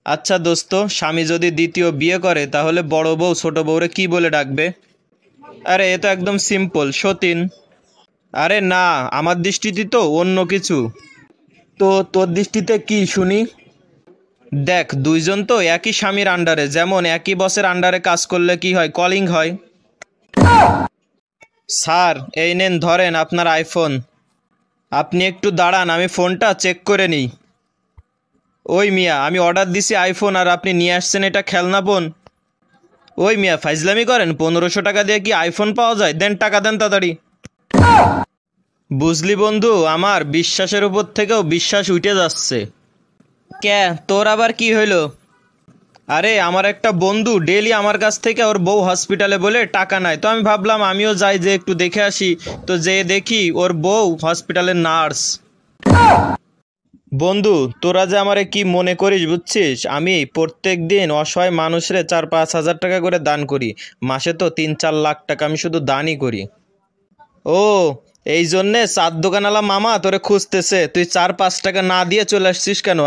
আচ্ছা দোস্ত, স্বামী যদি দ্বিতীয় বিয়ে করে তাহলে বড় বউ ছোট বউরে কি বলে ডাকবে? আরে এ তো একদম সিম্পল, সতীন। আরে না, আমার দৃষ্টিতে তো অন্য কিছু। তো তোর দৃষ্টিতে কি শুনি? দেখ, দুইজন তো একই স্বামীর আন্ডারে, যেমন একই বসের আন্ডারে কাজ করলে কি হয়, কলিং হয়। স্যার, এই নেন ধরেন আপনার আইফোন। আপনি একটু দাঁড়ান, আমি ফোনটা চেক করে নিই। ওই মিয়া, আমি অর্ডার দিছি আইফোন আর আপনি নিয়ে আসছেন এটা খেলনা ফোন। ওই মিয়া, ফাইজলামি করেন? 1500 টাকা দিয়ে কি আইফোন পাওয়া যায়? দেন টাকা, দেন তাড়াতাড়ি। বুঝলি বন্ধু, আমার বিশ্বাসের উপর থেকেও বিশ্বাস উঠে যাচ্ছে। কে, তোর আবার কি হইলো? আরে আমার একটা বন্ধু ডেলি আমার কাছ থেকে ওর বউ হসপিটালে বলে টাকা নেয়, তো আমি ভাবলাম আমিও যাই, যে একটু দেখে আসি। তো যেয়ে দেখি ওর বউ হসপিটালের নার্স। বন্ধু, তোরা যে আমারে কি মনে করিস বুঝছিস? আমি প্রত্যেক দিন অসহায় মানুষরে 4-5 হাজার টাকা করে দান করি। মাসে তো 3-4 লাখ টাকা আমি শুধু দানই করি। ও, এই জন্যে চার দোকানওয়ালা মামা তোরে খুঁজতেছে, তুই 4-5 টাকা না দিয়ে চলে আসছিস কেন?